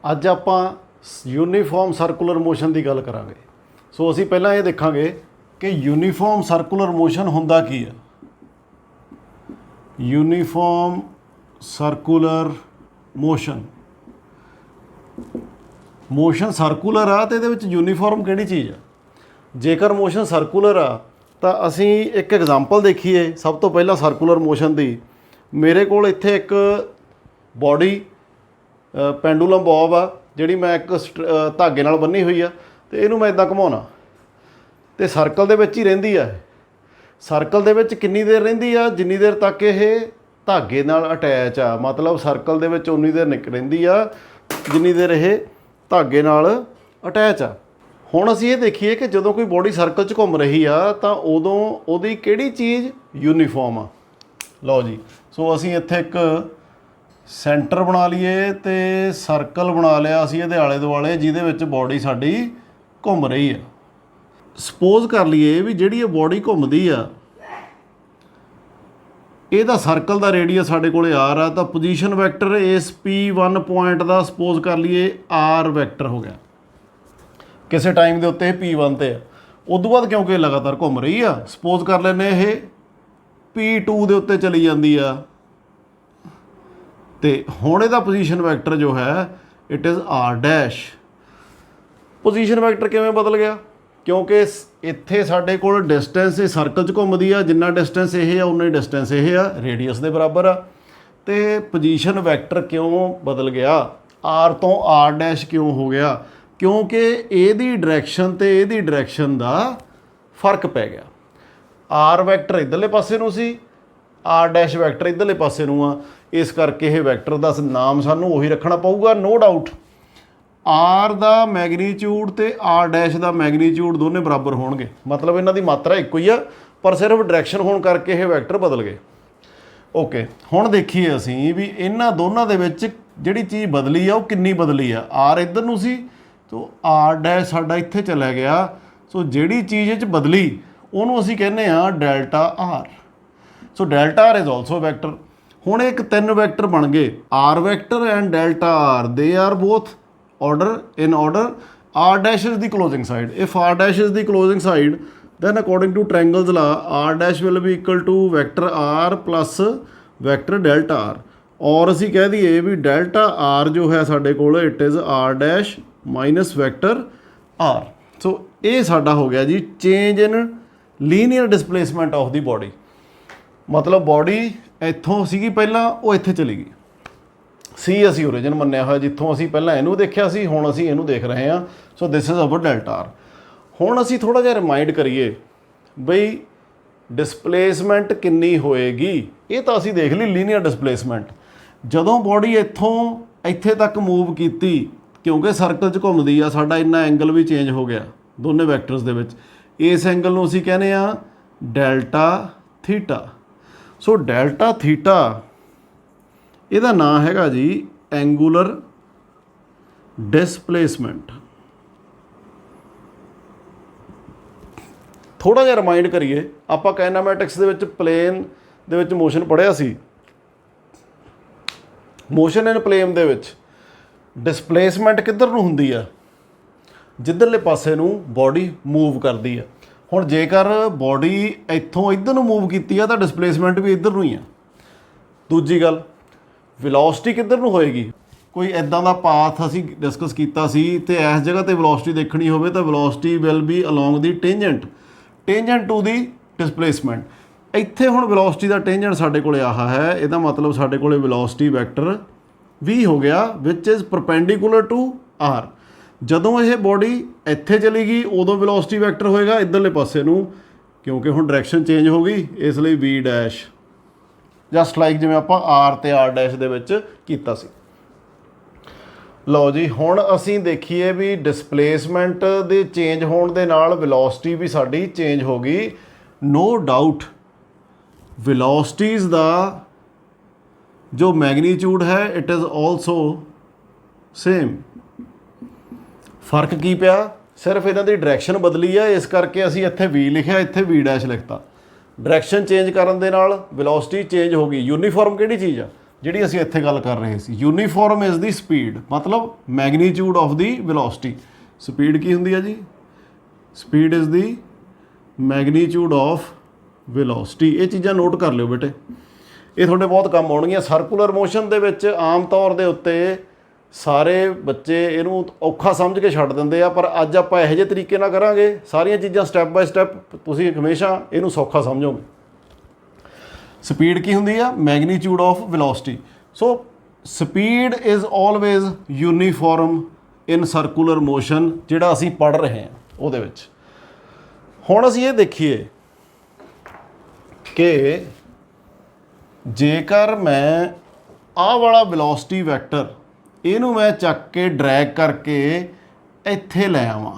ਅੱਜ ਆਪਾਂ uniform circular motion की गल करांगे। सो असी पहला ये देखांगे कि यूनीफॉर्म सर्कुलर मोशन हुंदा की है। यूनीफॉर्म सर्कुलर मोशन सर्कुलर आ तो ये यूनीफॉर्म किहड़ी चीज़ आ। जेकर मोशन सर्कुलर आ तो असी एक एग्जाम्पल देखीए। सब तो पहला सर्कुलर मोशन की मेरे को इत्थे एक बॉडी पेंडुलम बॉब आ जिहड़ी मैं एक धागे नाल बन्नी हुई आ ते इहनूं मैं इदां घुमाउणा ते सर्कल दे विच ही रहिंदी आ। सर्कल दे विच किन्नी देर रहिंदी आ जिन्नी देर तक ये धागे नाल अटैच आ। मतलब सर्कल दे विच उन्नी देर रहिंदी आ जिन्नी देर ये धागे नाल अटैच आ। हुण असीं ये देखीए कि जदों कोई बॉडी सर्कल च घुम रही आ तां उदों उहदी किहड़ी चीज़ यूनीफॉर्म आ। लो जी, सो असीं इत्थे एक सेंटर बना लीए तो सर्कल बना लिया असी ये आले दुआले जिहदे विच बॉडी साडी घूम रही है। सपोज कर लीए भी जिहड़ी ये बॉडी घूमदी आ इहदा सर्कल का रेडियस साडे कोले आर आ तो पोजीशन वैक्टर इस P1 पॉइंट का सपोज कर लीए आर वैक्टर हो गया। किसी टाइम के उत्ते P1 ते उदों बाद क्योंकि लगातार घूम रही आ सपोज कर लैने ये P2 के उत्ते चली जाती आ तो हुण इहदा पोजीशन वैक्टर जो है it is R dash. Position vector किवें बदल गया क्योंकि इत्थे साडे कोल डिस्टेंस सर्कल च घुमदी आ जिन्ना डिस्टेंस ये आ उन्ना ही डिस्टेंस ये आ रेडियस के बराबर आ। तो पोजीशन वैक्टर क्यों बदल गया आर तो आर डैश क्यों हो गया क्योंकि इहदी डायरैक्शन ते इहदी डायरैक्शन का फर्क पै गया। आर वैक्टर इधरले पासे नूं सी आर डैश वैक्टर इधरले पासे नूं आ। इस करके ये वैक्टर का नाम सानू उही रखना पऊगा नो डाउट। आर का मैगनीच्यूड तो आर डैश का मैगनीच्यूड दोने बराबर होणगे मतलब इन्हां दी मात्रा इक्को ही आ पर सिर्फ डायरैक्शन होण करके ये वैक्टर बदल गए। ओके हुण देखीए असीं भी इन्हां दोनां दे विच जिहड़ी चीज़ बदली आ वो किन्नी बदली आ। आर इधर नूं सी तो आर डैश साडा इत्थे चला गया। सो जिहड़ी चीज़ इह च बदली उहनूं असीं कहने आ delta R. So delta R is also vector. हुण एक तीन वैक्टर बन गए R vector and delta R they are both order in order. R dash is the closing side. If R dash is the closing side then according to triangles law r dash will be equal to vector r plus vector delta r। और असी कह दिए भी delta R जो है साडे कोल it is R dash minus vector R. So ये साडा हो गया जी change in linear displacement of the body. मतलब बॉडी इत्थों सीगी पहला वो इत्थे चली गई सी असी ओरिजिन मन्निया होया जित्थों असी पहला इनू देखिया सी हुण असी इनू देख रहे हैं। So this is our delta R. हुण असी थोड़ा जिहा रिमाइंड करिए बई डिसप्लेसमेंट किन्नी होएगी। ये तो असी देख ली लीनियर डिसप्लेसमेंट जदों बॉडी इत्थों इत्थे तक मूव कीती क्योंकि सर्कल च घुमदी आ साडा इन्ना एंगल भी चेंज हो गया दोनों वैक्टर्स दे विच। इस एंगल नूं असी कहने आ delta theta. So delta theta इहदा नाम हैगा जी एंगूलर डिसप्लेसमेंट। थोड़ा जिहा रिमाइंड करिए आपां काइनामैटिक्स दे विच प्लेन दे विच मोशन पढ़िया सी। मोशन इन प्लेन दे विच डिसप्लेसमेंट किधर नूं हुंदी आ जिधरले पासे नूं बॉडी मूव करदी आ। हुण जेकर बॉडी इत्थों इधर नूं मूव कीती आ तां डिसप्लेसमेंट भी इधर नूं ही आ। दूजी गल वेलोसिटी किधर नूं होएगी कोई इदां दा पाथ असी डिस्कस कीता सी ते इस जगह ते वेलोसिटी देखनी होवे तां velocity will be along the tangent to the displacement. इत्थे हुण वेलोसिटी दा टेंजेंट साडे कोले आहा है इहदा मतलब साडे कोले वेलोसिटी वैक्टर V हो गया which is perpendicular to R. जदों यह बॉडी इत्थे चली गई उदों वेलोसिटी वैक्टर होएगा इधरले पासे नूं क्योंकि हुण डायरैक्शन चेंज हो गई इसलिए V डैश जस्ट लाइक जिवें आपां आर ते आर डैश दे विच कीता सी। लो जी हुण असीं देखीए भी डिसप्लेसमेंट दे चेंज होण दे नाल वेलोसिटी भी साडी चेंज हो गई। नो डाउट वेलोसिटीज़ दा जो मैगनीच्यूड है इट इज़ ऑल्सो सेम। फर्क की पिया सिर्फ इन्हां दी डायरैक्शन बदली है इस करके असीं इत्थे V लिखिया इत्थे V डैश लिखता। डायरैक्शन चेंज करन दे नाल वेलोसिटी चेंज हो गई। यूनीफॉर्म किहड़ी चीज़ आ ਜਿਹੜੀ ਅਸੀਂ ਇੱਥੇ ਗੱਲ ਕਰ ਰਹੇ ਸੀ। ਯੂਨੀਫਾਰਮ ਇਜ਼ ਦੀ ਸਪੀਡ, ਮਤਲਬ magnitude of the velocity. Speed ਕੀ ਹੁੰਦੀ ਹੈ ਜੀ? Speed is the magnitude of velocity. ਇਹ ਚੀਜ਼ਾਂ ਨੋਟ ਕਰ ਲਿਓ ਬੇਟੇ, ਇਹ ਤੁਹਾਡੇ ਬਹੁਤ ਕੰਮ ਆਉਣਗੀਆਂ। ਸਰਕੂਲਰ ਮੋਸ਼ਨ ਦੇ ਵਿੱਚ ਆਮ ਤੌਰ ਦੇ ਉੱਤੇ ਸਾਰੇ ਬੱਚੇ ਇਹਨੂੰ ਔਖਾ ਸਮਝ ਕੇ ਛੱਡ ਦਿੰਦੇ ਆ, ਪਰ ਅੱਜ ਆਪਾਂ ਇਹੋ ਜਿਹੇ ਤਰੀਕੇ ਨਾਲ ਕਰਾਂਗੇ, ਸਾਰੀਆਂ ਚੀਜ਼ਾਂ ਸਟੈਪ ਬਾਏ ਸਟੈਪ, ਤੁਸੀਂ ਹਮੇਸ਼ਾ ਇਹਨੂੰ ਸੌਖਾ ਸਮਝੋਗੇ। ਸਪੀਡ ਕੀ ਹੁੰਦੀ ਆ? Magnitude of velocity. So speed is always uniform in circular motion, ਜਿਹੜਾ ਅਸੀਂ ਪੜ੍ਹ ਰਹੇ ਹਾਂ ਉਹਦੇ ਵਿੱਚ। ਹੁਣ ਅਸੀਂ ਇਹ ਦੇਖੀਏ ਕਿ ਜੇਕਰ ਮੈਂ ਆਹ ਵਾਲਾ ਵੈਲੋਸਿਟੀ ਵੈਕਟਰ ਇਹਨੂੰ ਮੈਂ ਚੱਕ ਕੇ ਡਰੈਗ ਕਰਕੇ ਇੱਥੇ ਲੈ ਆਵਾਂ,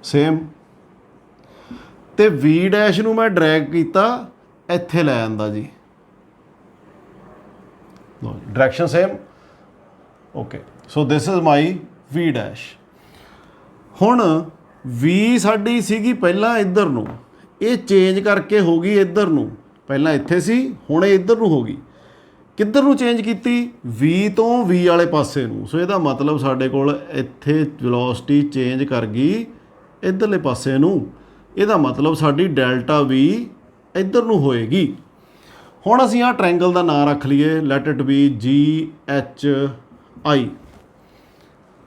ਸੇਮ, ਤੇ ਵੀ ਡੈਸ਼ ਨੂੰ ਮੈਂ ਡਰੈਗ ਕੀਤਾ ਇੱਥੇ ਲੈ ਆਂਦਾ ਜੀ, ਲੋ direction same, okay. So this is my V dash. ਹੁਣ ਵੀ ਸਾਡੀ ਸੀਗੀ ਪਹਿਲਾਂ ਇੱਧਰ ਨੂੰ, ਇਹ ਚੇਂਜ ਕਰਕੇ ਹੋ ਗਈ ਇੱਧਰ ਨੂੰ, ਪਹਿਲਾਂ ਇੱਥੇ ਸੀ, ਹੁਣ ਇਹ ਇੱਧਰ ਨੂੰ ਹੋ ਗਈ। ਕਿੱਧਰ ਨੂੰ ਚੇਂਜ ਕੀਤੀ? ਵੀ ਤੋਂ ਵੀ ਵਾਲੇ ਪਾਸੇ ਨੂੰ। ਸੋ ਇਹਦਾ ਮਤਲਬ ਸਾਡੇ ਕੋਲ ਇੱਥੇ ਵੈਲੋਸਿਟੀ ਚੇਂਜ ਕਰ ਗਈ ਇੱਧਰਲੇ ਪਾਸੇ ਨੂੰ। ਇਹਦਾ ਮਤਲਬ ਸਾਡੀ ਡੈਲਟਾ ਵੀ ਇੱਧਰ ਨੂੰ ਹੋਏਗੀ। ਹੁਣ ਅਸੀਂ ਆਹ ਟ੍ਰਾਇੰਗਲ ਦਾ ਨਾਮ ਰੱਖ ਲਈਏ, ਲੈਟ ਇਟ ਬੀ GHI।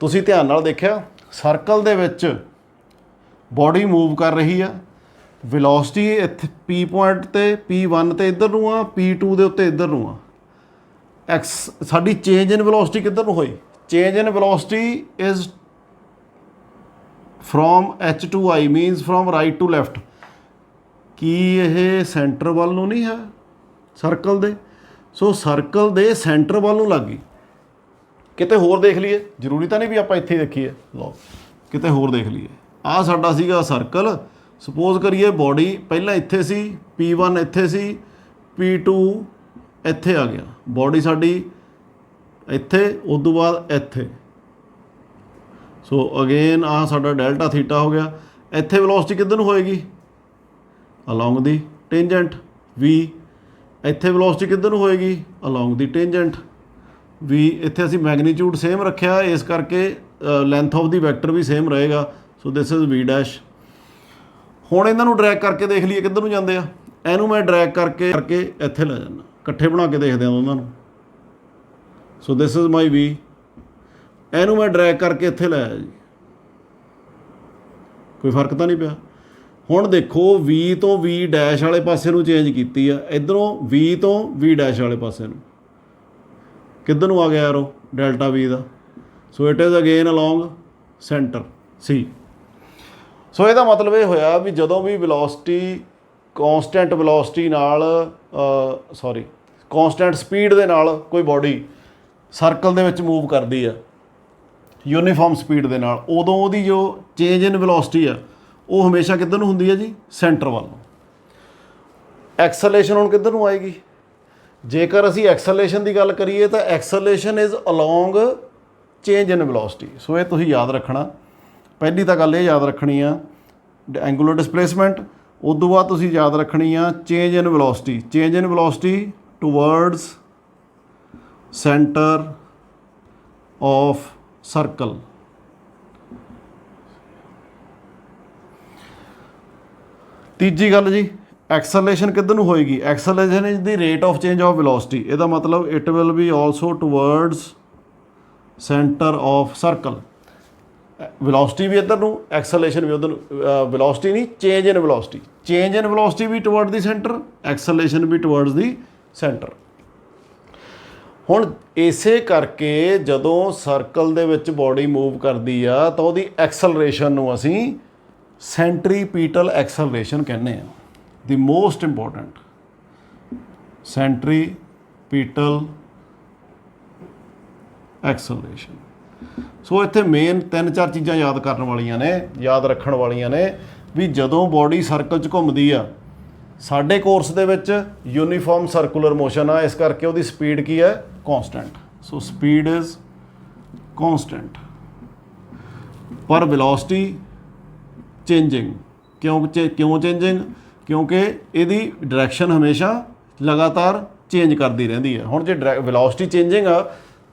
ਤੁਸੀਂ ਧਿਆਨ ਨਾਲ ਦੇਖਿਆ, ਸਰਕਲ ਦੇ ਵਿੱਚ ਬੋਡੀ ਮੂਵ ਕਰ ਰਹੀ ਆ, ਵੈਲੋਸਿਟੀ ਇੱਥੇ P ਪੁਆਇੰਟ ਤੇ P1 ਤੇ ਇੱਧਰ ਨੂੰ ਆ, P2 ਦੇ ਉੱਤੇ ਇੱਧਰ ਨੂੰ ਆ। ਸਾਡੀ ਚੇਂਜ ਇਨ ਵੈਲੋਸਿਟੀ ਕਿੱਧਰ ਨੂੰ ਹੋਈ? Change in velocity is from H to I, means from right to left. ਕੀ ਇਹ ਸੈਂਟਰ ਵੱਲ ਨੂੰ ਨਹੀਂ ਹੈ ਸਰਕਲ ਦੇ? ਸੋ ਸਰਕਲ ਦੇ ਸੈਂਟਰ ਵੱਲ ਨੂੰ ਲੱਗ ਗਈ। ਕਿਤੇ ਹੋਰ ਦੇਖ ਲਈਏ, ਜ਼ਰੂਰੀ ਤਾਂ ਨਹੀਂ ਵੀ ਆਪਾਂ ਇੱਥੇ ਦੇਖੀਏ, ਲਓ ਕਿਤੇ ਹੋਰ ਦੇਖ ਲਈਏ। ਆਹ ਸਾਡਾ ਸੀਗਾ ਸਰਕਲ, ਸਪੋਜ਼ ਕਰੀਏ ਬੋਡੀ ਪਹਿਲਾਂ ਇੱਥੇ ਸੀ, P1 ਇੱਥੇ ਸੀ, P2 ਇੱਥੇ ਆ ਗਿਆ, ਬੋਡੀ ਸਾਡੀ ਇੱਥੇ, ਉਸ ਤੋਂ ਬਾਅਦ ਇੱਥੇ। ਸੋ ਅਗੇਨ ਆਹ ਸਾਡਾ ਡੈਲਟਾ ਥੀਟਾ ਹੋ ਗਿਆ। ਇੱਥੇ ਵੈਲੋਸਿਟੀ ਕਿੱਧਰ ਨੂੰ ਹੋਏਗੀ? Along the tangent V। ਇੱਥੇ ਵੈਲੋਸਿਟੀ ਕਿੱਧਰ ਨੂੰ ਹੋਏਗੀ? Along the tangent V। ਇੱਥੇ ਅਸੀਂ ਮੈਗਨੀਚਿਊਡ ਸੇਮ ਰੱਖਿਆ, ਇਸ ਕਰਕੇ ਲੈਂਥ ਆਫ ਦੀ ਵੈਕਟਰ ਵੀ ਸੇਮ ਰਹੇਗਾ। So this is V dash. ਹੁਣ ਇਹਨਾਂ ਨੂੰ ਡਰੈਗ ਕਰਕੇ ਦੇਖ ਲਈਏ ਕਿੱਧਰ ਨੂੰ ਜਾਂਦੇ ਆ। ਇਹਨੂੰ ਮੈਂ ਡਰੈਗ ਕਰਕੇ ਇੱਥੇ ਲੈ ਜਾਂਦਾ, ਇਕੱਠੇ ਬਣਾ ਕੇ ਦੇਖਦੇ ਹਾਂ ਉਹਨਾਂ ਨੂੰ। ਸੋ ਦਿਸ ਇਜ਼ ਮਾਈ V। ਇਹਨੂੰ ਮੈਂ ਡਰੈਗ ਕਰਕੇ ਇੱਥੇ ਲੈ ਆਇਆ ਜੀ, ਕੋਈ ਫਰਕ ਤਾਂ ਨਹੀਂ ਪਿਆ। ਹੁਣ ਦੇਖੋ V ਤੋਂ V ਡੈਸ਼ ਵਾਲੇ ਪਾਸੇ ਨੂੰ ਚੇਂਜ ਕੀਤੀ ਆ, ਇੱਧਰੋਂ V ਤੋਂ V ਡੈਸ਼ ਵਾਲੇ ਪਾਸੇ ਨੂੰ। ਕਿੱਧਰ ਨੂੰ ਆ ਗਿਆ ਐਰੋ? ਡੈਲਟਾ V ਦਾ। So it is again along centre C। ਸੋ ਇਹਦਾ ਮਤਲਬ ਇਹ ਹੋਇਆ ਵੀ ਜਦੋਂ ਵੀ ਵੈਲੋਸਿਟੀ ਕੌਂਸਟੈਂਟ ਵੈਲੋਸਿਟੀ ਨਾਲ ਕੌਂਸਟੈਂਟ ਸਪੀਡ ਦੇ ਨਾਲ ਕੋਈ ਬੋਡੀ ਸਰਕਲ ਦੇ ਵਿੱਚ ਮੂਵ ਕਰਦੀ ਆ ਯੂਨੀਫਾਰਮ ਸਪੀਡ ਦੇ ਨਾਲ, ਉਦੋਂ ਉਹਦੀ ਜੋ ਚੇਂਜ ਇਨ ਵੈਲੋਸਿਟੀ ਆ ਉਹ ਹਮੇਸ਼ਾ ਕਿੱਧਰ ਨੂੰ ਹੁੰਦੀ ਹੈ ਜੀ? ਸੈਂਟਰ ਵੱਲ ਨੂੰ। ਐਕਸਲੇਸ਼ਨ ਹੁਣ ਕਿੱਧਰ ਨੂੰ ਆਏਗੀ? ਜੇਕਰ ਅਸੀਂ ਐਕਸਲੇਸ਼ਨ ਦੀ ਗੱਲ ਕਰੀਏ ਤਾਂ acceleration is along change in velocity. So ਇਹ ਤੁਸੀਂ ਯਾਦ ਰੱਖਣਾ। ਪਹਿਲੀ ਤਾਂ ਗੱਲ ਇਹ ਯਾਦ ਰੱਖਣੀ ਆ ਐਂਗੂਲਰ ਡਿਸਪਲੇਸਮੈਂਟ, ਉਸ ਤੋਂ ਬਾਅਦ ਤੁਸੀਂ ਯਾਦ ਰੱਖਣੀ ਆ change in velocity. Change in velocity towards centre of circle. ਤੀਜੀ ਗੱਲ ਜੀ, ਐਕਸਲੇਸ਼ਨ ਕਿੱਧਰ ਨੂੰ ਹੋਏਗੀ? Acceleration is the rate of change of velocity. ਇਹਦਾ ਮਤਲਬ it will be also towards centre of circle. Velocity ਵੀ ਇੱਧਰ ਨੂੰ, ਐਕਸਲੇਸ਼ਨ ਵੀ ਉੱਧਰ ਨੂੰ। ਵੈਲੋਸਿਟੀ ਨਹੀਂ, change in velocity. Change in velocity ਵੀ ਟੁਵਰਡ ਦੀ ਸੈਂਟਰ, ਐਕਸਲੇਸ਼ਨ ਵੀ ਟੁਵਰਡਸ ਦੀ ਸੈਂਟਰ। ਹੁਣ ਇਸੇ ਕਰਕੇ ਜਦੋਂ ਸਰਕਲ ਦੇ ਵਿੱਚ ਬੋਡੀ ਮੂਵ ਕਰਦੀ ਆ ਤਾਂ ਉਹਦੀ ਐਕਸਲਰੇਸ਼ਨ ਨੂੰ ਅਸੀਂ ਸੈਂਟਰੀਪੀਟਲ ਐਕਸਲਰੇਸ਼ਨ ਕਹਿੰਦੇ ਆ। ਦੀ ਮੋਸਟ ਇੰਪੋਰਟੈਂਟ ਸੈਂਟਰੀਪੀਟਲ ਐਕਸਲਰੇਸ਼ਨ। ਸੋ ਇੱਥੇ ਮੇਨ 3-4 ਚੀਜ਼ਾਂ ਯਾਦ ਕਰਨ ਵਾਲੀਆਂ ਨੇ, ਯਾਦ ਰੱਖਣ ਵਾਲੀਆਂ ਨੇ ਵੀ ਜਦੋਂ ਬੋਡੀ ਸਰਕਲ 'ਚ ਘੁੰਮਦੀ ਆ, ਸਾਡੇ ਕੋਰਸ ਦੇ ਵਿੱਚ ਯੂਨੀਫਾਰਮ ਸਰਕੂਲਰ ਮੋਸ਼ਨ ਆ, ਇਸ ਕਰਕੇ ਉਹਦੀ ਸਪੀਡ ਕੀ ਹੈ? ਕੌਂਸਟੈਂਟ। ਸੋ ਸਪੀਡ ਇਜ਼ ਕੌਂਸਟੈਂਟ ਪਰ ਵੈਲੋਸਿਟੀ ਚੇਂਜਿੰਗ। ਕਿਉਂ ਚੇਂਜਿੰਗ? ਕਿਉਂਕਿ ਇਹਦੀ ਡਾਇਰੈਕਸ਼ਨ ਹਮੇਸ਼ਾ ਲਗਾਤਾਰ ਚੇਂਜ ਕਰਦੀ ਰਹਿੰਦੀ ਹੈ। ਹੁਣ ਜੇ ਵੈਲੋਸਿਟੀ ਚੇਂਜਿੰਗ ਆ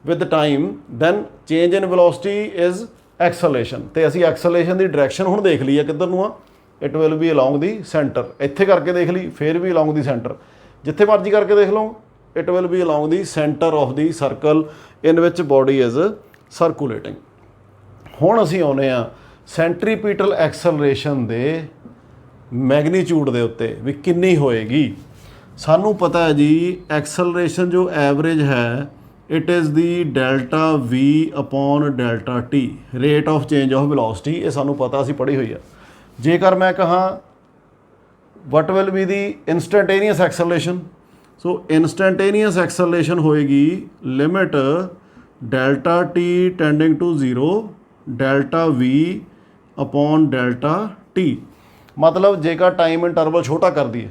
with time then change in velocity is acceleration. ਤੇ ਅਸੀਂ ਐਕਸਲੇਸ਼ਨ ਦੀ ਡਾਇਰੈਕਸ਼ਨ ਹੁਣ ਦੇਖ ਲਈ ਆ ਕਿੱਧਰ ਨੂੰ ਆ, it will be along the centre. ਇੱਥੇ ਕਰਕੇ ਦੇਖ ਲਈ, ਫਿਰ ਵੀ ਅਲੋਂਗ ਦੀ ਸੈਂਟਰ, ਜਿੱਥੇ ਮਰਜ਼ੀ ਕਰਕੇ ਦੇਖ ਲਓ, it will be along the centre of the circle in which body is circulating. ਹੁਣ ਅਸੀਂ ਆਉਂਦੇ ਆ ਸੈਂਟਰੀਪੀਟਲ ਐਕਸਲਰੇਸ਼ਨ ਦੇ ਮੈਗਨੀਚਿਊਡ ਦੇ ਉੱਤੇ ਵੀ ਕਿੰਨੀ ਹੋਏਗੀ। ਸਾਨੂੰ ਪਤਾ ਹੈ ਜੀ ਐਕਸਲਰੇਸ਼ਨ ਜੋ ਐਵਰੇਜ ਹੈ it is the delta V upon delta T, rate of change of velocity. ਇਹ ਸਾਨੂੰ ਪਤਾ, ਅਸੀਂ ਪੜ੍ਹੀ ਹੋਈ ਆ। ਜੇਕਰ ਮੈਂ ਕਹਾਂ what will be the instantaneous acceleration, so instantaneous acceleration ਹੋਏਗੀ limit delta T tending to 0 delta V upon delta T. ਮਤਲਬ ਜੇਕਰ ਟਾਈਮ ਇੰਟਰਵਲ ਛੋਟਾ ਕਰ ਦਈਏ,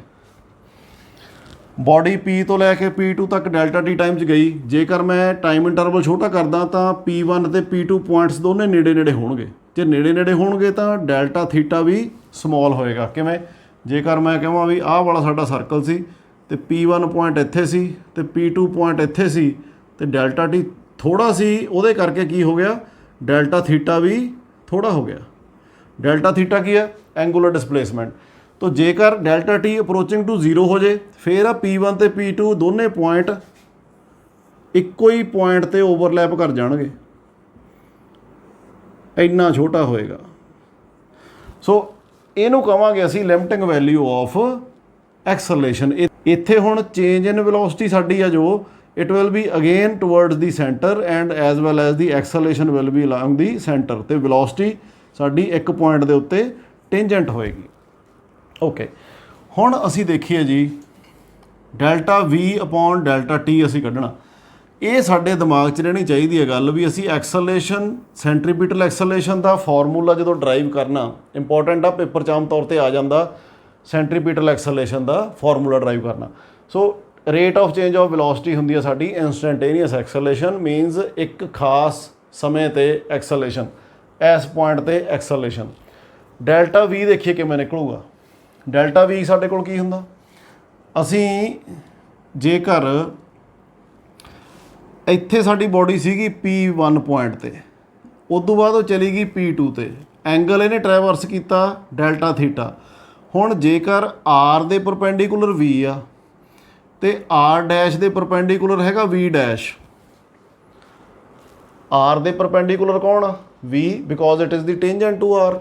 ਬੋਡੀ ਪੀ ਤੋਂ ਲੈ ਕੇ P2 ਤੱਕ ਡੈਲਟਾ ਟੀ ਟਾਈਮ 'ਚ ਗਈ, ਜੇਕਰ ਮੈਂ ਟਾਈਮ ਇੰਟਰਵਲ ਛੋਟਾ ਕਰਦਾ ਤਾਂ P1 ਅਤੇ P2 ਪੁਆਇੰਟਸ ਦੋਨੇ ਨੇੜੇ ਨੇੜੇ ਹੋਣਗੇ। ਜੇ ਨੇੜੇ ਨੇੜੇ ਹੋਣਗੇ ਤਾਂ ਡੈਲਟਾ ਥੀਟਾ ਵੀ ਸਮੋਲ ਹੋਏਗਾ। ਕਿਵੇਂ? ਜੇਕਰ ਮੈਂ ਕਹਾਂ ਵੀ ਆਹ ਵਾਲਾ ਸਾਡਾ ਸਰਕਲ ਸੀ ਅਤੇ P1 ਪੁਆਇੰਟ ਇੱਥੇ ਸੀ ਅਤੇ P2 ਪੁਆਇੰਟ ਇੱਥੇ ਸੀ ਅਤੇ ਡੈਲਟਾ ਟੀ ਥੋੜ੍ਹਾ ਸੀ, ਉਹਦੇ ਕਰਕੇ ਕੀ ਹੋ ਗਿਆ, ਡੈਲਟਾ ਥੀਟਾ ਵੀ ਥੋੜ੍ਹਾ ਹੋ ਗਿਆ। ਡੈਲਟਾ ਥੀਟਾ ਕੀ ਹੈ? Angular displacement. तो जेकर डेल्टा टी अप्रोचिंग टू 0 हो जाए फिर P1 ਤੇ P2 ਦੋਨੇ ਪੁਆਇੰਟ ਇੱਕੋ ਹੀ ਪੁਆਇੰਟ ਤੇ ਓਵਰਲੈਪ ਕਰ ਜਾਣਗੇ, ਇੰਨਾ ਛੋਟਾ ਹੋਏਗਾ। ਸੋ ਇਹਨੂੰ ਕਹਾਂਗੇ ਅਸੀਂ ਲਿਮਟਿੰਗ ਵੈਲਿਊ ਆਫ ਐਕਸਲਰੇਸ਼ਨ। ਇੱਥੇ ਹੁਣ ਚੇਂਜ ਇਨ ਵੈਲੋਸਿਟੀ ਸਾਡੀ ਆ ਜੋ it will B again towards the centre and as well as the acceleration will be along the centre, ਤੇ ਵੈਲੋਸਿਟੀ ਸਾਡੀ ਇੱਕ ਪੁਆਇੰਟ ਦੇ ਉੱਤੇ ਟੇਂਜੈਂਟ ਹੋਏਗੀ। ਓਕੇ, ਹੁਣ ਅਸੀਂ ਦੇਖੀਏ ਜੀ delta V upon delta T ਅਸੀਂ ਕੱਢਣਾ। ਇਹ ਸਾਡੇ ਦਿਮਾਗ 'ਚ ਰਹਿਣੀ ਚਾਹੀਦੀ ਹੈ ਗੱਲ ਵੀ ਅਸੀਂ ਐਕਸਲਰੇਸ਼ਨ, ਸੈਂਟਰੀਪੀਟਲ ਐਕਸਲਰੇਸ਼ਨ ਦਾ ਫਾਰਮੂਲਾ ਜਦੋਂ ਡਰਾਈਵ ਕਰਨਾ ਇੰਪੋਰਟੈਂਟ ਆ, ਪੇਪਰ 'ਚ ਆਮ ਤੌਰ 'ਤੇ ਆ ਜਾਂਦਾ ਸੈਂਟਰੀਪੀਟਲ ਐਕਸਲਰੇਸ਼ਨ ਦਾ ਫਾਰਮੂਲਾ ਡਰਾਈਵ ਕਰਨਾ। So rate of change of velocity ਹੁੰਦੀ ਹੈ ਸਾਡੀ ਇੰਸਟੈਂਟੇਨੀਅਸ ਐਕਸਲਰੇਸ਼ਨ, ਮੀਨਸ ਇੱਕ ਖਾਸ ਸਮੇਂ 'ਤੇ ਐਕਸਲਰੇਸ਼ਨ, ਇਸ ਪੁਆਇੰਟ 'ਤੇ ਐਕਸਲਰੇਸ਼ਨ। ਡੈਲਟਾ ਵੀ ਦੇਖੀਏ ਕਿਵੇਂ ਨਿਕਲੂਗਾ। ਡੈਲਟਾ ਵੀ ਸਾਡੇ ਕੋਲ ਕੀ ਹੁੰਦਾ, ਅਸੀਂ ਜੇਕਰ ਇੱਥੇ ਸਾਡੀ ਬੋਡੀ ਸੀਗੀ P1 ਪੁਆਇੰਟ 'ਤੇ, ਉਦੋਂ ਬਾਅਦ ਉਹ ਚਲੀ ਗਈ P2 'ਤੇ, ਐਂਗਲ ਇਹਨੇ ਟਰੈਵਰਸ ਕੀਤਾ ਡੈਲਟਾ ਥੀਟਾ। ਹੁਣ ਜੇਕਰ R ਦੇ ਪਰਪੈਂਡੀਕੂਲਰ V ਆ ਅਤੇ R ਡੈਸ਼ ਦੇ ਪਰਪੈਂਡੀਕੂਲਰ ਹੈਗਾ V ਡੈਸ਼। R ਦੇ ਪਰਪੈਂਡੀਕੂਲਰ ਕੌਣ ਆ? V, because it is the tangent to R।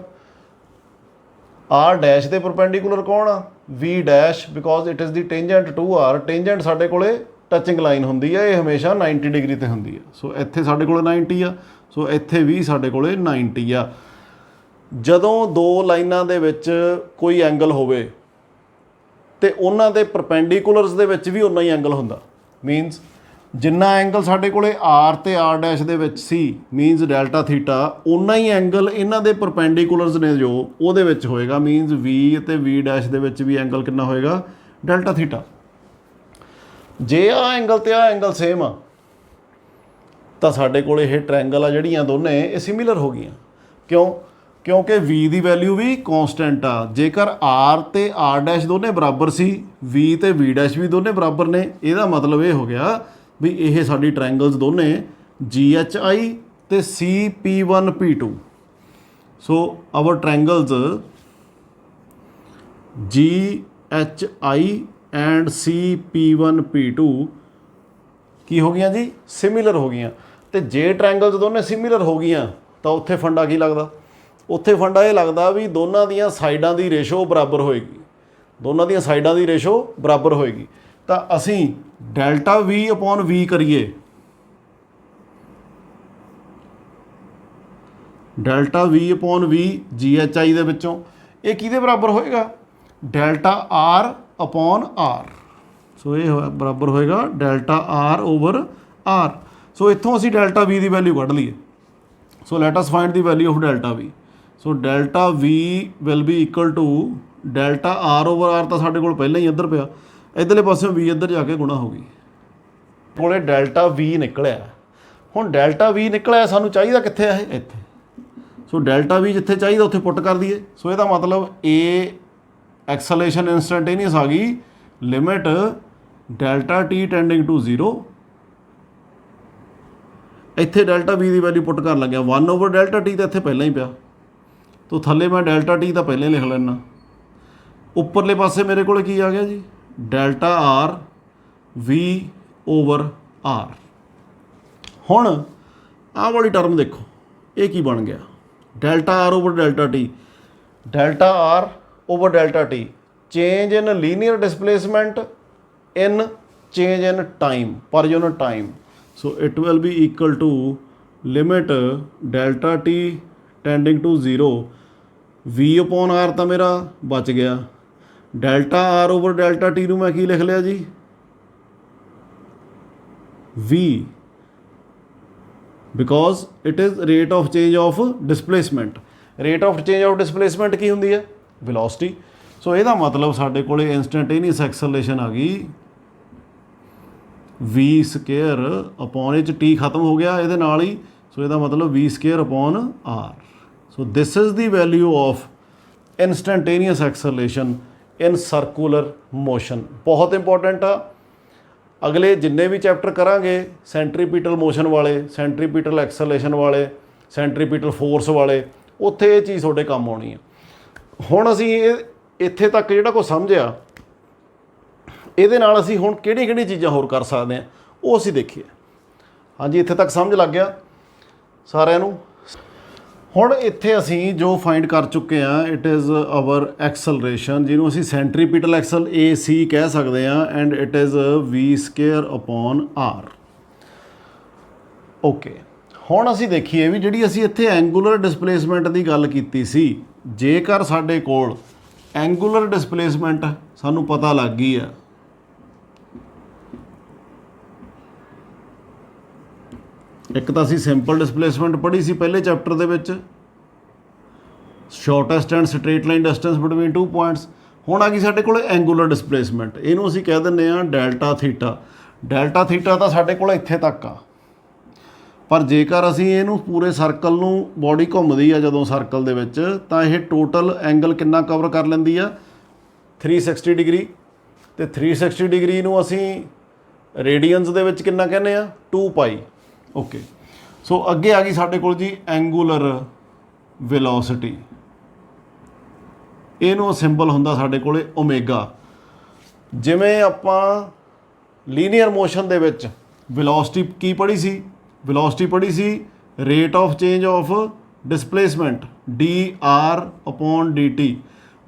R dash ਦੇ ਪਰਪੈਂਡੀਕੂਲਰ ਕੌਣ ਆ? V dash, because it is the tangent to R। Tangent ਸਾਡੇ ਕੋਲੇ ਟੱਚਿੰਗ ਲਾਈਨ ਹੁੰਦੀ ਹੈ, ਇਹ ਹਮੇਸ਼ਾ 90 ਡਿਗਰੀ 'ਤੇ ਹੁੰਦੀ ਹੈ। ਸੋ ਇੱਥੇ ਸਾਡੇ ਕੋਲ 90 ਆ, ਸੋ ਇੱਥੇ ਵੀ ਸਾਡੇ ਕੋਲ 90 ਆ। ਜਦੋਂ ਦੋ ਲਾਈਨਾਂ ਦੇ ਵਿੱਚ ਕੋਈ ਐਂਗਲ ਹੋਵੇ ਅਤੇ ਉਹਨਾਂ ਦੇ ਪਰਪੈਂਡੀਕੂਲਰਸ ਦੇ ਵਿੱਚ ਵੀ ਉਨਾ ਹੀ ਐਂਗਲ ਹੁੰਦਾ, ਮੀਨਸ ਜਿੰਨਾ ਐਂਗਲ ਸਾਡੇ ਕੋਲ R ਅਤੇ R ਡੈਸ਼ ਦੇ ਵਿੱਚ ਸੀ ਮੀਨਸ ਡੈਲਟਾ ਥੀਟਾ, ਉਨਾ ਹੀ ਐਂਗਲ ਇਹਨਾਂ ਦੇ ਪਰਪੈਂਡੀਕੂਲਰਸ ਨੇ ਜੋ ਉਹਦੇ ਵਿੱਚ ਹੋਏਗਾ, ਮੀਨਸ V ਅਤੇ V ਡੈਸ਼ ਦੇ ਵਿੱਚ ਵੀ ਐਂਗਲ ਕਿੰਨਾ ਹੋਏਗਾ? Delta theta. ਜੇ ਆਹ ਐਂਗਲ ਅਤੇ ਆਹ ਐਂਗਲ ਸੇਮ ਆ ਤਾਂ ਸਾਡੇ ਕੋਲ ਇਹ ਟ੍ਰਾਇੰਗਲ ਆ ਜਿਹੜੀਆਂ ਦੋਨੇ ਇਹ ਸਿਮਿਲਰ ਹੋ ਗਈਆਂ। ਕਿਉਂ? ਕਿਉਂਕਿ V ਦੀ ਵੈਲਿਊ ਵੀ ਕੌਂਸਟੈਂਟ ਆ। ਜੇਕਰ R ਅਤੇ R ਡੈਸ਼ ਦੋਨੇ ਬਰਾਬਰ ਸੀ, V ਅਤੇ V ਡੈਸ਼ ਵੀ ਦੋਨੇ ਬਰਾਬਰ ਨੇ, ਇਹਦਾ ਮਤਲਬ ਇਹ ਹੋ ਗਿਆ ਵੀ ਇਹ ਸਾਡੀ ਟ੍ਰਾਇੰਗਲਸ ਦੋਨੇ GHI ਅਤੇ CP1P2। So our triangles GHI and CP1P2 ਕੀ ਹੋ ਗਈਆਂ ਜੀ? ਸਿਮਿਲਰ ਹੋ ਗਈਆਂ। ਅਤੇ ਜੇ ਟ੍ਰਾਇੰਗਲਸ ਦੋਨੇ ਸਿਮਿਲਰ ਹੋ ਗਈਆਂ ਤਾਂ ਉੱਥੇ ਫੰਡਾ ਕੀ ਲੱਗਦਾ? ਉੱਥੇ ਫੰਡਾ ਇਹ ਲੱਗਦਾ ਵੀ ਦੋਨਾਂ ਦੀਆਂ ਸਾਈਡਾਂ ਦੀ ਰੇਸ਼ੋ ਬਰਾਬਰ ਹੋਏਗੀ, ਦੋਨਾਂ ਦੀਆਂ ਸਾਈਡਾਂ ਦੀ ਰੇਸ਼ੋ ਬਰਾਬਰ ਹੋਏਗੀ। ਤਾਂ ਅਸੀਂ ਡੈਲਟਾ ਵੀ ਅਪੋਨ V ਕਰੀਏ, delta V upon V GHI ਦੇ ਵਿੱਚੋਂ ਇਹ ਕਿਹਦੇ ਬਰਾਬਰ ਹੋਏਗਾ? Delta R upon R। So ਇਹ ਬਰਾਬਰ ਹੋਏਗਾ delta R over R। So ਇੱਥੋਂ ਅਸੀਂ ਡੈਲਟਾ V ਦੀ ਵੈਲਿਊ ਕੱਢ ਲਈਏ। So let us find the value of delta V। So delta V will be equal to delta R over R ਤਾਂ ਸਾਡੇ ਕੋਲ ਪਹਿਲਾਂ ਹੀ ਇੱਧਰ ਪਿਆ, ਇੱਧਰਲੇ ਪਾਸਿਓਂ V ਇੱਧਰ ਜਾ ਕੇ ਗੁਣਾ ਹੋ ਗਈ, ਕੋਲੇ ਡੈਲਟਾ V ਨਿਕਲਿਆ। ਹੁਣ ਡੈਲਟਾ V ਨਿਕਲਿਆ, ਸਾਨੂੰ ਚਾਹੀਦਾ ਕਿੱਥੇ ਆ? ਇਹ ਇੱਥੇ। ਸੋ ਡੈਲਟਾ V ਜਿੱਥੇ ਚਾਹੀਦਾ ਉੱਥੇ ਪੁੱਟ ਕਰ ਦਈਏ। ਸੋ ਇਹਦਾ ਮਤਲਬ ਇਹ ਐਕਸਲਰੇਸ਼ਨ ਇੰਸਟੈਂਟੇਨੀਅਸ ਆ ਗਈ limit delta T tending to 0, ਇੱਥੇ ਡੈਲਟਾ ਵੀ ਦੀ ਵੈਲਿਊ ਪੁੱਟ ਕਰਨ ਲੱਗਿਆ 1 ਓਵਰ ਡੈਲਟਾ ਟੀ ਤਾਂ ਇੱਥੇ ਪਹਿਲਾਂ ਹੀ ਪਿਆ, ਤੋ ਥੱਲੇ ਮੈਂ ਡੈਲਟਾ ਟੀ ਤਾਂ ਪਹਿਲਾਂ ਹੀ ਲਿਖ ਲੈਣਾ। ਉੱਪਰਲੇ ਪਾਸੇ ਮੇਰੇ ਕੋਲ ਕੀ ਆ ਗਿਆ ਜੀ, delta R V over R. ਹੁਣ ਆਹ ਵਾਲੀ ਟਰਮ ਦੇਖੋ, ਇਹ ਕੀ ਬਣ ਗਿਆ, delta R over delta T, delta R over delta T, change in linear displacement in change in time per unit time. So it will be equal to limit delta t tending to 0 v upon r ਤਾਂ ਮੇਰਾ ਬਚ ਗਿਆ, delta r over delta t ਨੂੰ ਮੈਂ ਕੀ ਲਿਖ ਲਿਆ ਜੀ, v, because it is rate of change of displacement. rate of change of displacement ਕੀ ਹੁੰਦੀ ਹੈ, velocity। ਸੋ ਇਹਦਾ ਮਤਲਬ ਸਾਡੇ ਕੋਲ ਇੰਸਟੈਂਟੇਨੀਅਸ ਐਕਸਲਰੇਸ਼ਨ ਆ ਗਈ v ਸਕੇਅਰ ਅਪੋਨ, ਇਹ 'ਚ t ਖਤਮ ਹੋ ਗਿਆ ਇਹਦੇ ਨਾਲ ਹੀ, ਸੋ ਇਹਦਾ ਮਤਲਬ v square upon r। So this is the value of instantaneous acceleration in circular motion. ਬਹੁਤ ਇੰਪੋਰਟੈਂਟ ਆ, ਅਗਲੇ ਜਿੰਨੇ ਵੀ ਚੈਪਟਰ ਕਰਾਂਗੇ ਸੈਂਟਰੀਪੀਟਲ ਮੋਸ਼ਨ ਵਾਲੇ, ਸੈਂਟਰੀਪੀਟਲ ਐਕਸਲਰੇਸ਼ਨ ਵਾਲੇ, ਸੈਂਟਰੀਪੀਟਲ ਫੋਰਸ ਵਾਲੇ, ਉੱਥੇ ਇਹ ਚੀਜ਼ ਤੁਹਾਡੇ ਕੰਮ ਆਉਣੀ ਆ। ਹੁਣ ਅਸੀਂ ਇਹ ਇੱਥੇ ਤੱਕ ਜਿਹੜਾ ਕੁਛ ਸਮਝਿਆ, ਇਹਦੇ ਨਾਲ ਅਸੀਂ ਹੁਣ ਕਿਹੜੀ ਕਿਹੜੀ ਚੀਜ਼ਾਂ ਹੋਰ ਕਰ ਸਕਦੇ ਹਾਂ ਉਹ ਅਸੀਂ ਦੇਖੀਏ। ਹਾਂਜੀ, ਇੱਥੇ ਤੱਕ ਸਮਝ ਲੱਗ ਗਿਆ ਸਾਰਿਆਂ ਨੂੰ। ਹੁਣ ਇੱਥੇ ਅਸੀਂ ਜੋ ਫਾਈਂਡ ਕਰ ਚੁੱਕੇ ਹਾਂ, ਇਟ ਇਜ਼ ਆਵਰ ਐਕਸਲਰੇਸ਼ਨ, ਜਿਹਨੂੰ ਅਸੀਂ ਸੈਂਟਰੀਪੀਟਲ ਐਕਸਲ AC ਕਹਿ ਸਕਦੇ ਹਾਂ, and it is v square upon r। Okay, ਹੁਣ ਅਸੀਂ ਦੇਖੀਏ ਵੀ ਜਿਹੜੀ ਅਸੀਂ ਇੱਥੇ ਐਂਗੂਲਰ ਡਿਸਪਲੇਸਮੈਂਟ ਦੀ ਗੱਲ ਕੀਤੀ ਸੀ, ਜੇਕਰ ਸਾਡੇ ਕੋਲ ਐਂਗੂਲਰ ਡਿਸਪਲੇਸਮੈਂਟ ਸਾਨੂੰ ਪਤਾ ਲੱਗ ਗਈ ਆ, ਇੱਕ ਤਾਂ ਅਸੀਂ ਸਿੰਪਲ ਡਿਸਪਲੇਸਮੈਂਟ ਪੜ੍ਹੀ ਸੀ ਪਹਿਲੇ ਚੈਪਟਰ ਦੇ ਵਿੱਚ, shortest and straight line distance between 2 points. ਹੁਣ ਆ ਗਈ ਸਾਡੇ ਕੋਲ ਐਂਗੂਲਰ ਡਿਸਪਲੇਸਮੈਂਟ, ਇਹਨੂੰ ਅਸੀਂ ਕਹਿ ਦਿੰਦੇ ਹਾਂ ਡੈਲਟਾ ਥੀਟਾ। ਡੈਲਟਾ ਥੀਟਾ ਤਾਂ ਸਾਡੇ ਕੋਲ ਇੱਥੇ ਤੱਕ ਆ, ਪਰ ਜੇਕਰ ਅਸੀਂ ਇਹਨੂੰ ਪੂਰੇ ਸਰਕਲ ਨੂੰ, ਬੋਡੀ ਘੁੰਮਦੀ ਆ ਜਦੋਂ ਸਰਕਲ ਦੇ ਵਿੱਚ, ਤਾਂ ਇਹ ਟੋਟਲ ਐਂਗਲ ਕਿੰਨਾ ਕਵਰ ਕਰ ਲੈਂਦੀ ਆ, 360 ਡਿਗਰੀ। ਅਤੇ 360 ਡਿਗਰੀ ਨੂੰ ਅਸੀਂ ਰੇਡੀਅਨਸ ਦੇ ਵਿੱਚ ਕਿੰਨਾ ਕਹਿੰਦੇ ਆ, 2 ਪਾਈ। ਓਕੇ, ਸੋ ਅੱਗੇ ਆ ਗਈ ਸਾਡੇ ਕੋਲ ਜੀ ਐਂਗੂਲਰ ਵੈਲੋਸਿਟੀ, ਇਹਨੂੰ ਸਿੰਬਲ ਹੁੰਦਾ ਸਾਡੇ ਕੋਲ ਓਮੇਗਾ। ਜਿਵੇਂ ਆਪਾਂ ਲੀਨੀਅਰ ਮੋਸ਼ਨ ਦੇ ਵਿੱਚ ਵੈਲੋਸਿਟੀ ਕੀ ਪੜ੍ਹੀ ਸੀ, ਵੈਲੋਸਿਟੀ ਪੜ੍ਹੀ ਸੀ rate of change of displacement dr upon dt,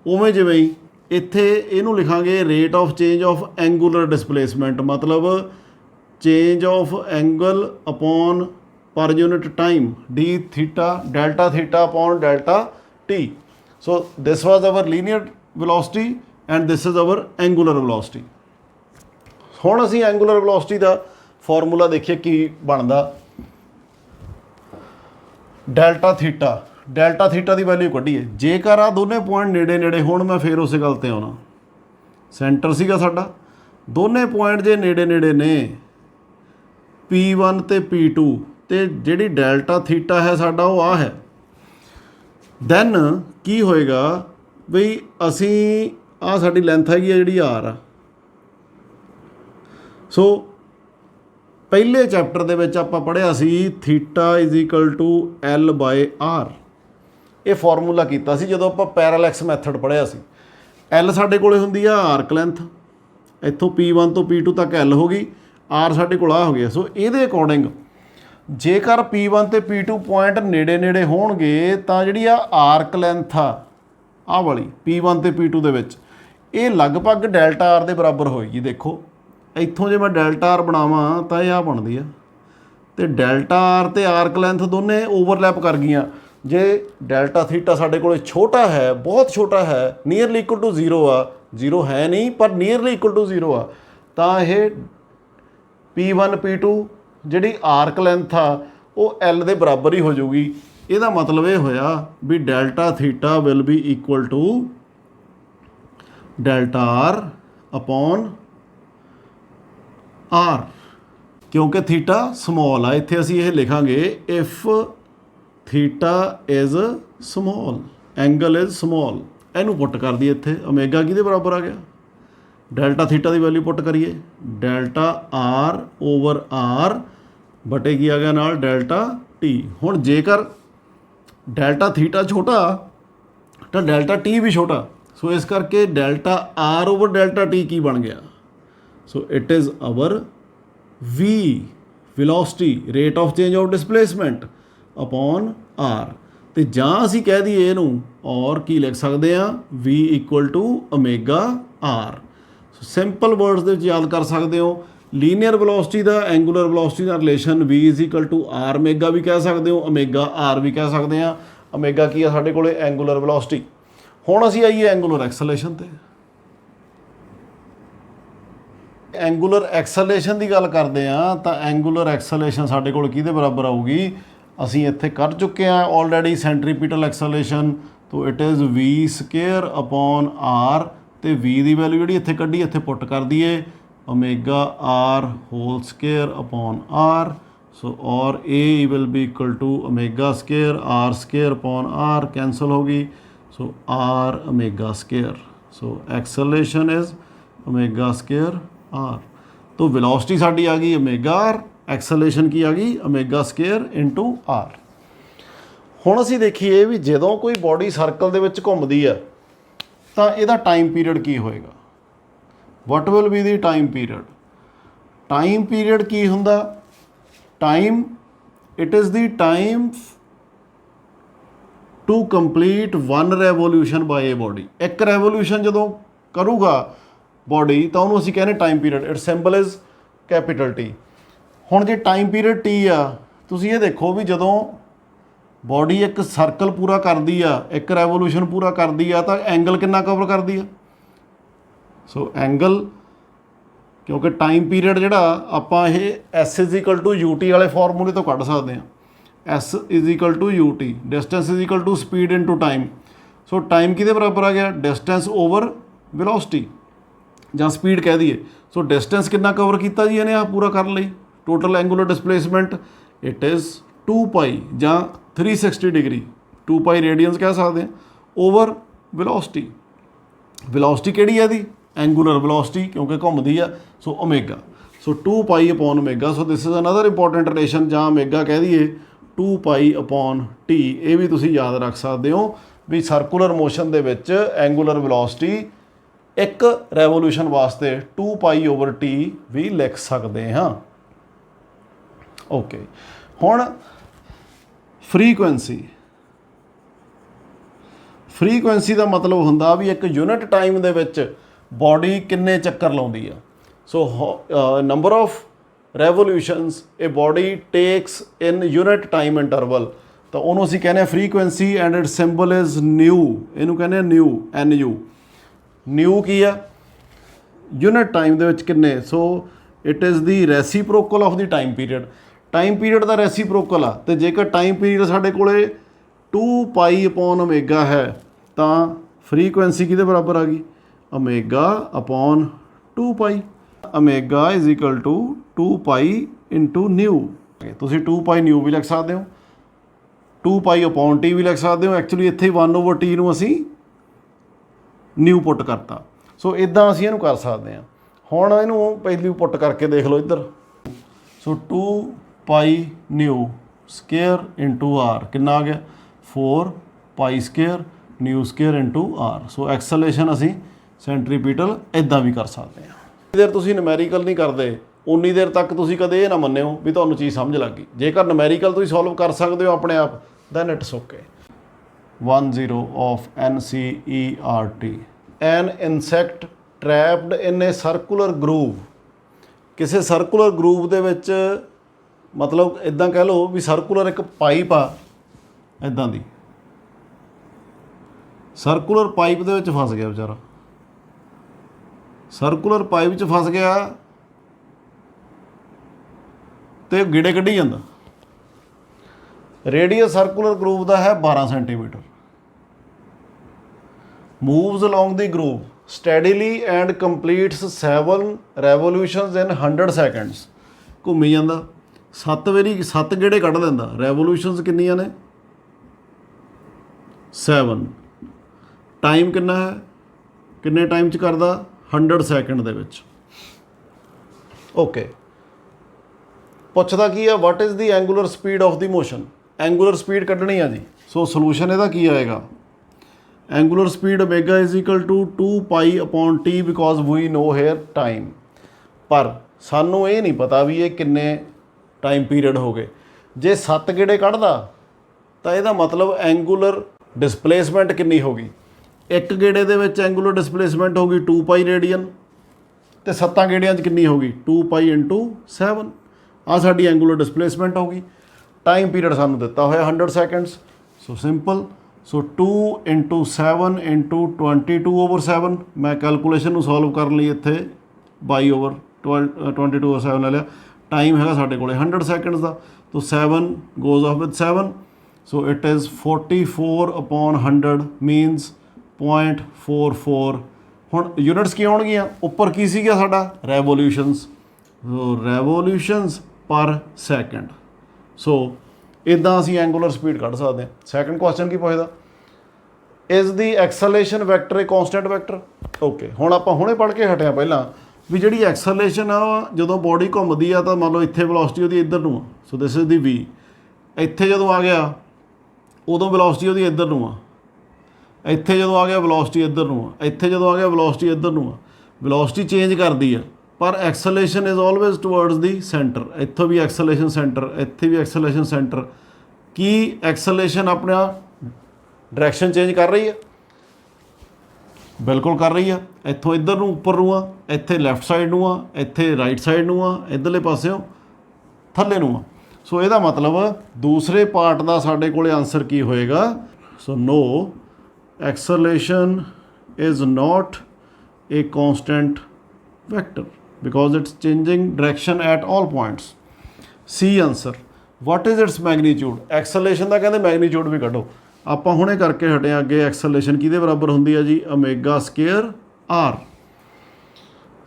ਉਵੇਂ ਜਿਵੇਂ ਹੀ ਇੱਥੇ ਇਹਨੂੰ ਲਿਖਾਂਗੇ rate of change of angular displacement, ਮਤਲਬ change of angle upon per unit time d theta, delta theta upon delta t। So this was our linear velocity and this is our angular velocity. ਹੁਣ ਅਸੀਂ angular velocity ਦਾ formula ਦੇਖੀਏ ਕੀ ਬਣਦਾ। Delta theta, delta theta ਦੀ value ਕੱਢੀਏ। ਜੇਕਰ ਆ ਦੋਨੇ ਪੁਆਇੰਟ ਨੇੜੇ ਨੇੜੇ ਹੋਣ, ਮੈਂ ਫਿਰ ਉਸੇ ਗੱਲ 'ਤੇ ਆਉਣਾ, ਸੈਂਟਰ ਸੀਗਾ ਸਾਡਾ, ਦੋਨੇ ਪੁਆਇੰਟ ਜੇ ਨੇੜੇ ਨੇੜੇ ਨੇ P1 ਅਤੇ P2, ਅਤੇ ਜਿਹੜੀ ਡੈਲਟਾ ਥੀਟਾ ਹੈ ਸਾਡਾ ਉਹ ਆ ਹੈ, ਦੈਨ ਕੀ ਹੋਏਗਾ ਬਈ ਅਸੀਂ, ਆਹ ਸਾਡੀ ਲੈਂਥ ਹੈਗੀ ਆ ਜਿਹੜੀ R ਆ। ਸੋ ਪਹਿਲੇ ਚੈਪਟਰ ਦੇ ਵਿੱਚ ਆਪਾਂ ਪੜ੍ਹਿਆ ਸੀ theta is equal to L/R, ਇਹ ਫਾਰਮੂਲਾ ਕੀਤਾ ਸੀ ਜਦੋਂ ਆਪਾਂ ਪੈਰਾਲੈਕਸ ਮੈਥਡ ਪੜ੍ਹਿਆ ਸੀ। L ਸਾਡੇ ਕੋਲੇ ਹੁੰਦੀ ਆ ਆਰਕ ਲੈਂਥ, ਇੱਥੋਂ P1 ਤੋਂ P2 ਤੱਕ L ਹੋ ਗਈ, R ਸਾਡੇ ਕੋਲ ਆ ਹੋ ਗਿਆ। ਸੋ ਇਹਦੇ ਅਕੋਰਡਿੰਗ ਜੇਕਰ P1 ਅਤੇ P2 ਪੁਆਇੰਟ ਨੇੜੇ ਨੇੜੇ ਹੋਣਗੇ ਤਾਂ ਜਿਹੜੀ ਆ ਆਰਕ ਲੈਂਥ ਆ, ਆਹ ਵਾਲੀ P1 ਅਤੇ P2 ਦੇ ਵਿੱਚ, ਇਹ ਲਗਭਗ ਡੈਲਟਾ R ਦੇ ਬਰਾਬਰ ਹੋਏਗੀ। ਦੇਖੋ ਇੱਥੋਂ ਜੇ ਮੈਂ ਡੈਲਟਾ R ਬਣਾਵਾਂ ਤਾਂ ਇਹ ਆ ਬਣਦੀ ਆ, ਅਤੇ ਡੈਲਟਾ R ਅਤੇ ਆਰਕ ਲੈਂਥ ਦੋਨੇ ਓਵਰਲੈਪ ਕਰ ਗਈਆਂ। ਜੇ ਡੈਲਟਾ ਥੀਟਾ ਸਾਡੇ ਕੋਲ ਛੋਟਾ ਹੈ, ਬਹੁਤ ਛੋਟਾ ਹੈ, ਨੀਅਰਲੀ ਇਕੁਅਲ ਟੂ 0 ਆ, 0 ਹੈ ਨਹੀਂ ਪਰ ਨੀਅਰਲੀ ਇਕੁਅਲ ਟੂ 0 ਆ, ਤਾਂ ਇਹ P1 P2 ਜਿਹੜੀ ਆਰਕ ਲੈਂਥ ਆ ਉਹ L ਦੇ ਬਰਾਬਰ ਹੀ ਹੋ ਜਾਊਗੀ। ਇਹਦਾ ਮਤਲਬ ਇਹ ਹੋਇਆ ਵੀ delta theta will be equal to delta R upon R, ਕਿਉਂਕਿ ਥੀਟਾ ਸਮੋਲ ਆ। ਇੱਥੇ ਅਸੀਂ ਇਹ ਲਿਖਾਂਗੇ if theta is small, angle is small, ਇਹਨੂੰ ਪੁੱਟ ਕਰ ਦਈਏ ਇੱਥੇ। ਓਮੇਗਾ ਕਿਹਦੇ ਬਰਾਬਰ ਆ ਗਿਆ, ਡੈਲਟਾ ਥੀਟਾ ਦੀ ਵੈਲਿਊ ਪੁੱਟ ਕਰੀਏ, ਡੈਲਟਾ ਆਰ ਓਵਰ ਆਰ ਬਟੇ ਕੀ ਆ ਗਿਆ ਨਾਲ ਡੈਲਟਾ ਟੀ। ਹੁਣ ਜੇਕਰ ਡੈਲਟਾ ਥੀਟਾ ਛੋਟਾ ਤਾਂ ਡੈਲਟਾ ਟੀ ਵੀ ਛੋਟਾ, ਸੋ ਇਸ ਕਰਕੇ delta R over delta T ਕੀ ਬਣ ਗਿਆ? So it is our V velocity rate of change of displacement upon R. ਤੇ ਜਾਂ ਅਸੀਂ ਕਹਿ ਦਈਏ ਇਹਨੂੰ ਔਰ ਕੀ ਲਿਖ ਸਕਦੇ ਹਾਂ, v equal to omega R. So simple words ਦੇ ਵਿੱਚ ਯਾਦ ਕਰ ਸਕਦੇ ਹੋ, ਲੀਨੀਅਰ ਵੈਲੋਸਿਟੀ ਦਾ ਐਂਗੂਲਰ ਵੈਲੋਸਿਟੀ ਦਾ relation v is equal to R omega ਵੀ ਕਹਿ ਸਕਦੇ ਹੋ, ਓਮੇਗਾ ਆਰ ਵੀ ਕਹਿ ਸਕਦੇ ਹਾਂ। ਓਮੇਗਾ ਕੀ ਆ ਸਾਡੇ ਕੋਲੇ? Angular velocity. ਹੁਣ ਅਸੀਂ ਆਈਏ ਐਂਗੂਲਰ ਐਕਸਲਰੇਸ਼ਨ ਤੇ। ਐਂਗੂਲਰ ਐਕਸਲਰੇਸ਼ਨ ਦੀ ਗੱਲ ਕਰਦੇ ਆ ਤਾਂ ਐਂਗੂਲਰ ਐਕਸਲਰੇਸ਼ਨ ਸਾਡੇ ਕੋਲ ਕਿਹਦੇ ਬਰਾਬਰ ਆਊਗੀ? ਅਸੀਂ ਇੱਥੇ ਕਰ ਚੁੱਕੇ ਹਾਂ ਆਲਰੇਡੀ ਸੈਂਟਰੀਪੀਟਲ ਐਕਸਲਰੇਸ਼ਨ, ਤੋ it is v square upon R. ਤੇ v ਦੀ ਵੈਲਿਊ ਜਿਹੜੀ ਇੱਥੇ ਕੱਢੀ ਇੱਥੇ ਪੁੱਟ ਕਰ ਦਈਏ, omega R whole square upon R. So our a will be equal to omega square R square upon R, cancel ਹੋ ਗਈ। So R omega square. So acceleration is omega square R. तो velocity साडी आ गई omega are, acceleration की आ गई omega square into are. हुण असीं देखीए भी जदों कोई बॉडी सर्कल दे विच घुमदी है तो इहदा टाइम पीरियड की होएगा? What will be the time period? Time period की हुंदा? Time it is the time to complete one revolution by a body. एक रेवोल्यूशन जदों करूगा बॉडी तो उन्होंने असीं कहने time period. It symbol is capital T. हुण जे टाइम पीरियड टी आ, तुसीं ये देखो भी जदों बॉडी एक सर्कल पूरा करदी आ, एक रेवोल्यूशन पूरा करदी आ, तो एंगल कितना कवर करदी आ? सो एंगल, क्योंकि टाइम पीरियड जिहड़ा आपां ये S is equal to U T वाले फॉर्मूले तो कढ सकते हैं। S is equal to U T, distance is equal to speed into time. So time किहदे बराबर आ गया? डिस्टेंस ओवर वेलोसिटी ਜਾਂ स्पीड कह दीए। सो डिस्टेंस कितना कवर किया जी इन्हें आ पूरा कर ली? टोटल एंगूलर डिसप्लेसमेंट इट इज़ 2 पाई ਜਾਂ 360 डिग्री, 2 पाई रेडियंस कह सकते हैं, ओवर वेलोसिटी। वेलोसिटी किहड़ी है दी? एंगूलर वेलोसिटी, क्योंकि घूमती है। So omega, so 2 pi upon omega. So this is another important relation, ਜਾਂ ओमेगा कह दीए 2 पाई अपॉन टी। ये भी तुसीं याद रख सकते हो भी सर्कुलर मोशन दे विच एंगूलर वेलोसिटी एक रेवोल्यूशन वास्ते 2 पाई ओवर टी भी लिख सकते हाँ। ओके, हुण फ्रीकुएंसी। फ्रीकुएंसी का मतलब हुंदा भी एक यूनिट टाइम दे विच बॉडी किन्ने चक्कर लाउंदी आ। So number of revolutions a body takes in unit time interval, तो उन्होंने असीं कहने frequency and it symbol is nu. इनू कहने न्यू, NU। न्यू की है? यूनिट टाइम दे विच किन्ने। So it is the reciprocal of the time period. Time period का रेसीप्रोकल आ, तो जेकर टाइम पीरियड साडे कोले 2 पाई अपॉन ओमेगा है तो फ्रीकुएंसी किहदे बराबर आ गई? Omega upon 2 pi. Omega is equal to 2 pi into nu. तुसीं 2 पाई न्यू भी लिख सकते हो, 2 पाई अपॉन टी भी लिख सकते हो। एक्चुअली इत्थे 1 ओवर टी नूं असीं न्यू पुट करता। सो इदां असीं इहनूं कर सकते हैं। हुण इहनूं पहली पुट करके देख लो इधर। So 2 pi nu square into R कितना आ गया? 4 pi square nu square into R. So acceleration असीं सेंट्रीपीटल इदां भी कर सकते हैं। जिन्नी देर तुसीं नमैरीकल नहीं करते उन्नी देर तक तुसीं कदे ये ना मन्निओ भी तुहानूं चीज़ समझ लग गई। जेकर नमैरीकल तुसीं सॉल्व कर सकते हो अपने आप, then it's okay. 10 of NCERT। An insect trapped in a circular groove। किसी सर्कुलर ग्रूव ਦੇ ਵਿੱਚ मतलब इदां कह लो भी सर्कुलर एक पाइप आ इदां दी, सर्कुलर पाइप ਦੇ ਵਿੱਚ फस गया बेचारा। सर्कुलर पाइप 'ਚ फस गया ਤੇ ਗੇੜੇ ਕੱਢੀ ਜਾਂਦਾ। रेडियस सर्कुलर ग्रूव का है 12 centimetre. Moves along the groove steadily and completes 7 revolutions in 100 seconds। घूमी जाता 7 वारी 7 गेड़े कढ़ लेंदा। रेवोल्यूशनस कितनियां ने? 7। टाइम कितना है? किन्ने टाइम च करदा? 100 ਸੈਕਿੰਡ ਦੇ ਵਿੱਚ। ਓਕੇ, ਪੁੱਛਦਾ ਕੀ ਆ, what is the angular speed of the motion. Angular speed ਕੱਢਣੀ ਆ ਜੀ। ਸੋ ਸੋਲੂਸ਼ਨ ਇਹਦਾ ਕੀ ਆਏਗਾ, angular speed omega is equal to 2π/t because we know here time. ਪਰ ਸਾਨੂੰ ਇਹ ਨਹੀਂ ਪਤਾ ਵੀ ਇਹ ਕਿੰਨੇ ਟਾਈਮ ਪੀਰੀਅਡ ਹੋ ਗਏ। ਜੇ 7 ਗੇੜੇ ਕੱਢਦਾ ਤਾਂ ਇਹਦਾ ਮਤਲਬ ਐਂਗੂਲਰ ਡਿਸਪਲੇਸਮੈਂਟ ਕਿੰਨੀ ਹੋ ਗਈ। ਇੱਕ ਗੇੜੇ ਦੇ ਵਿੱਚ ਐਂਗੂਲਰ ਡਿਸਪਲੇਸਮੈਂਟ ਹੋ ਗਈ 2π ਰੇਡੀਅਨ, ਅਤੇ 7 ਗੇੜਿਆਂ 'ਚ ਕਿੰਨੀ ਹੋ ਗਈ 2π × 7। ਆਹ ਸਾਡੀ ਐਂਗੂਲਰ ਡਿਸਪਲੇਸਮੈਂਟ ਹੋ ਗਈ। ਟਾਈਮ ਪੀਰੀਅਡ ਸਾਨੂੰ ਦਿੱਤਾ ਹੋਇਆ 100 ਸੈਕਿੰਡਸ। ਸੋ ਸਿੰਪਲ, ਸੋ 2 × 7 × 22/7। ਮੈਂ ਕੈਲਕੂਲੇਸ਼ਨ ਨੂੰ ਸੋਲਵ ਕਰਨ ਲਈ ਇੱਥੇ 22/7 ਲੈ ਲਿਆ। ਟਾਈਮ ਹੈਗਾ ਸਾਡੇ ਕੋਲ 100 ਸੈਕਿੰਡਸ ਦਾ, ਤੋ 7 goes of with 7। So it is 44/100 means 0.44। ਹੁਣ ਯੂਨਿਟਸ ਕੀ ਆਉਣਗੀਆਂ, ਉੱਪਰ ਕੀ ਸੀਗਾ ਸਾਡਾ ਰੈਵੋਲਿਊਸ਼ਨਸ, ਰੈਵੋਲਿਊਸ਼ਨਸ ਪਰ ਸੈਕਿੰਡ। ਸੋ ਇੱਦਾਂ ਅਸੀਂ ਐਂਗੂਲਰ ਸਪੀਡ ਕੱਢ ਸਕਦੇ ਹਾਂ। ਸੈਕਿੰਡ ਕੁਐਸਚਨ ਕੀ ਪੁੱਛਦਾ, is the acceleration vector a constant vector. Okay, ਹੁਣ ਆਪਾਂ ਹੁਣੇ ਪੜ੍ਹ ਕੇ ਹਟਿਆ ਪਹਿਲਾਂ ਵੀ ਜਿਹੜੀ ਐਕਸਲੇਸ਼ਨ ਆ ਜਦੋਂ ਬੋਡੀ ਘੁੰਮਦੀ ਆ ਤਾਂ ਮੰਨ ਲਓ ਇੱਥੇ ਵੈਲੋਸਿਟੀ ਉਹਦੀ ਇੱਧਰ ਨੂੰ ਆ, ਸੋ ਦਿਸ ਇਜ਼ ਦੀ v। ਇੱਥੇ ਜਦੋਂ ਆ ਗਿਆ ਉਦੋਂ ਵੈਲੋਸਿਟੀ ਉਹਦੀ ਇੱਧਰ ਨੂੰ ਆ, ਇੱਥੇ ਜਦੋਂ ਆ ਗਿਆ ਵੈਲੋਸਿਟੀ ਇੱਧਰ ਨੂੰ ਆ, ਇੱਥੇ ਜਦੋਂ ਆ ਗਿਆ ਵੈਲੋਸਿਟੀ ਇੱਧਰ ਨੂੰ ਆ। ਵੈਲੋਸਿਟੀ ਚੇਂਜ ਕਰਦੀ ਆ ਪਰ acceleration is always towards the centre. ਇੱਥੋਂ ਵੀ ਐਕਸਲੇਸ਼ਨ ਸੈਂਟਰ, ਇੱਥੇ ਵੀ ਐਕਸਲੇਸ਼ਨ ਸੈਂਟਰ। ਕੀ ਐਕਸਲੇਸ਼ਨ ਆਪਣਾ ਡਾਇਰੈਕਸ਼ਨ ਚੇਂਜ ਕਰ ਰਹੀ ਹੈ? ਬਿਲਕੁਲ ਕਰ ਰਹੀ ਆ। ਇੱਥੋਂ ਇੱਧਰ ਨੂੰ ਉੱਪਰ ਨੂੰ ਆ, ਇੱਥੇ ਲੈਫਟ ਸਾਈਡ ਨੂੰ ਆ, ਇੱਥੇ ਰਾਈਟ ਸਾਈਡ ਨੂੰ ਆ, ਇੱਧਰਲੇ ਪਾਸਿਓਂ ਥੱਲੇ ਨੂੰ ਆ। ਸੋ ਇਹਦਾ ਮਤਲਬ ਦੂਸਰੇ ਪਾਰਟ ਦਾ ਸਾਡੇ ਕੋਲ ਆਨਸਰ ਕੀ ਹੋਏਗਾ, so no acceleration is not a constant vector because it's changing direction at all points. C answer. What is its magnitude. Acceleration ਦਾ ਕਹਿੰਦੇ ਮੈਗਨੀਚਿਊਡ ਵੀ ਕੱਢੋ। ਆਪਾਂ ਹੁਣੇ ਕਰਕੇ ਹਟੇ ਹਾਂ ਅੱਗੇ। ਐਕਸਲੇਸ਼ਨ ਕਿਹਦੇ ਬਰਾਬਰ ਹੁੰਦੀ ਹੈ ਜੀ, ਓਮੇਗਾ ਸਕੇਅਰ ਆਰ।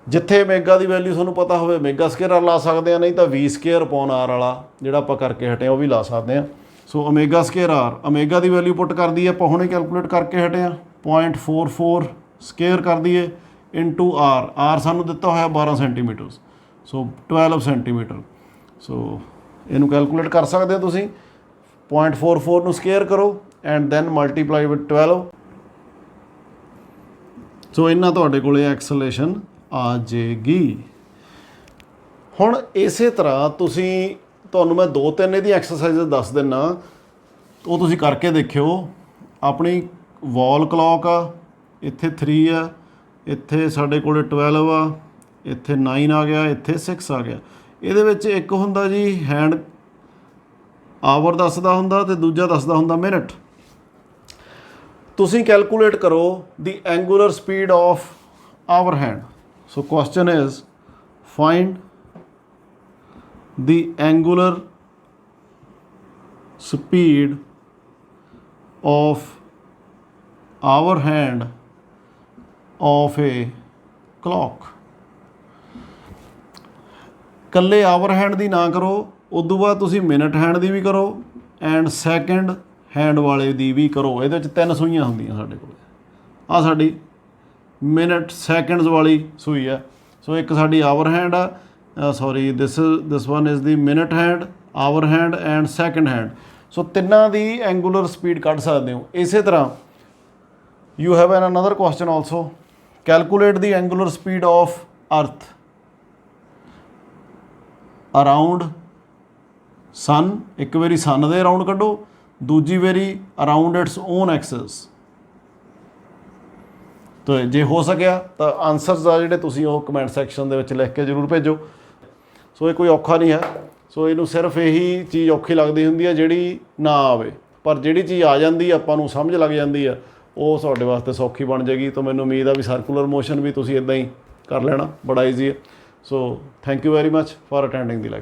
ਜਿੱਥੇ ਓਮੇਗਾ ਦੀ ਵੈਲਿਊ ਤੁਹਾਨੂੰ ਪਤਾ ਹੋਵੇ ਓਮੇਗਾ ਸਕੇਅਰ ਆਰ ਲਾ ਸਕਦੇ ਹਾਂ, ਨਹੀਂ ਤਾਂ v ਸਕੇਅਰ ਅਪੋਨ ਆਰ ਵਾਲਾ ਜਿਹੜਾ ਆਪਾਂ ਕਰਕੇ ਹਟੇ ਹਾਂ ਉਹ ਵੀ ਲਾ ਸਕਦੇ ਹਾਂ। ਸੋ ਓਮੇਗਾ ਸਕੇਅਰ ਆਰ, ਓਮੇਗਾ ਦੀ ਵੈਲਿਊ ਪੁੱਟ ਕਰ ਦਈਏ ਆਪਾਂ ਹੁਣੇ ਕੈਲਕੂਲੇਟ ਕਰਕੇ ਹਟੇ ਹਾਂ 0.44 ਸਕੇਅਰ ਕਰ ਦਈਏ ਇਨਟੂ ਆਰ। ਆਰ ਸਾਨੂੰ ਦਿੱਤਾ ਹੋਇਆ 12 ਸੈਂਟੀਮੀਟਰ, ਸੋ 12 ਸੈਂਟੀਮੀਟਰ। ਸੋ ਇਹਨੂੰ ਕੈਲਕੂਲੇਟ ਕਰ ਸਕਦੇ ਹੋ ਤੁਸੀਂ। 0.44 ਨੂੰ ਸਕੇਅਰ ਕਰੋ ਐਂਡ ਦੈਨ ਮਲਟੀਪਲਾਈ ਵਿਦ 12। ਸੋ ਇਹਨਾਂ ਤੁਹਾਡੇ ਕੋਲ ਐਕਸਲੇਸ਼ਨ ਆ ਜਾਏਗੀ। ਹੁਣ ਇਸੇ ਤਰ੍ਹਾਂ ਤੁਹਾਨੂੰ ਮੈਂ 2-3 ਇਹਦੀ ਐਕਸਰਸਾਈਜ਼ ਦੱਸ ਦਿੰਦਾ, ਉਹ ਤੁਸੀਂ ਕਰਕੇ ਦੇਖਿਓ। ਆਪਣੀ ਵਾਲ ਕਲੌਕ ਆ, ਇੱਥੇ 3 ਆ, ਇੱਥੇ ਸਾਡੇ ਕੋਲ 12 ਆ, ਇੱਥੇ 9 ਆ ਗਿਆ, ਇੱਥੇ 6 ਆ ਗਿਆ। ਇਹਦੇ ਵਿੱਚ ਇੱਕ ਹੁੰਦਾ ਜੀ ਹੈਂਡ ਆਵਰ ਦੱਸਦਾ ਹੁੰਦਾ ਅਤੇ ਦੂਜਾ ਦੱਸਦਾ ਹੁੰਦਾ ਮਿੰਟ। ਤੁਸੀਂ ਕੈਲਕੂਲੇਟ ਕਰੋ the angular speed of hour hand. So question is find the angular speed of hour hand of a clock. ਇਕੱਲੇ ਆਵਰ ਹੈਂਡ ਦੀ ਨਾ ਕਰੋ, ਉਦੋਂ ਬਾਅਦ ਤੁਸੀਂ ਮਿੰਟ ਹੈਂਡ ਦੀ ਵੀ ਕਰੋ ਐਂਡ ਸੈਕਿੰਡ ਹੈਂਡ ਵਾਲੇ ਦੀ ਵੀ ਕਰੋ। ਇਹਦੇ ਵਿੱਚ 3 ਸੂਈਆਂ ਹੁੰਦੀਆਂ ਸਾਡੇ ਕੋਲ। ਆਹ ਸਾਡੀ ਮਿੰਟ ਸੈਕਿੰਡਸ ਵਾਲੀ ਸੂਈ ਆ। ਸੋ ਇੱਕ ਸਾਡੀ ਆਵਰ ਹੈਂਡ ਆ, sorry this one is the minute hand, hour hand and second hand. So ਤਿੰਨਾਂ ਦੀ ਐਂਗੂਲਰ ਸਪੀਡ ਕੱਢ ਸਕਦੇ ਹੋ। ਇਸੇ ਤਰ੍ਹਾਂ you have an another question also, calculate the angular speed of earth around sun. ਇੱਕ ਵਾਰੀ ਸਨ ਦੇ ਅਰਾਊਂਡ ਕੱਢੋ, ਦੂਜੀ ਵਾਰੀ ਅਰਾਊਂਡ ਇਟਸ ਓਨ ਐਕਸਿਸ। ਤਾਂ ਜੇ ਹੋ ਸਕਿਆ ਤਾਂ ਆਨਸਰਸ ਆ ਜਿਹੜੇ ਤੁਸੀਂ ਉਹ ਕਮੈਂਟ ਸੈਕਸ਼ਨ ਦੇ ਵਿੱਚ ਲਿਖ ਕੇ ਜ਼ਰੂਰ ਭੇਜੋ। ਸੋ ਇਹ ਕੋਈ ਔਖਾ ਨਹੀਂ ਹੈ। ਸੋ ਇਹਨੂੰ ਸਿਰਫ ਇਹੀ ਚੀਜ਼ ਔਖੀ ਲੱਗਦੀ ਹੁੰਦੀ ਹੈ ਜਿਹੜੀ ਨਾ ਆਵੇ, ਪਰ ਜਿਹੜੀ ਚੀਜ਼ ਆ ਜਾਂਦੀ ਆਪਾਂ ਨੂੰ ਸਮਝ ਲੱਗ ਜਾਂਦੀ ਆ ਉਹ ਤੁਹਾਡੇ ਵਾਸਤੇ ਸੌਖੀ ਬਣ ਜਾਏਗੀ। ਤਾਂ ਮੈਨੂੰ ਉਮੀਦ ਆ ਵੀ ਸਰਕੂਲਰ ਮੋਸ਼ਨ ਵੀ ਤੁਸੀਂ ਇੱਦਾਂ ਹੀ ਕਰ ਲੈਣਾ, ਬੜਾ ਈਜ਼ੀ ਹੈ। So thank you very much for attending the lecture.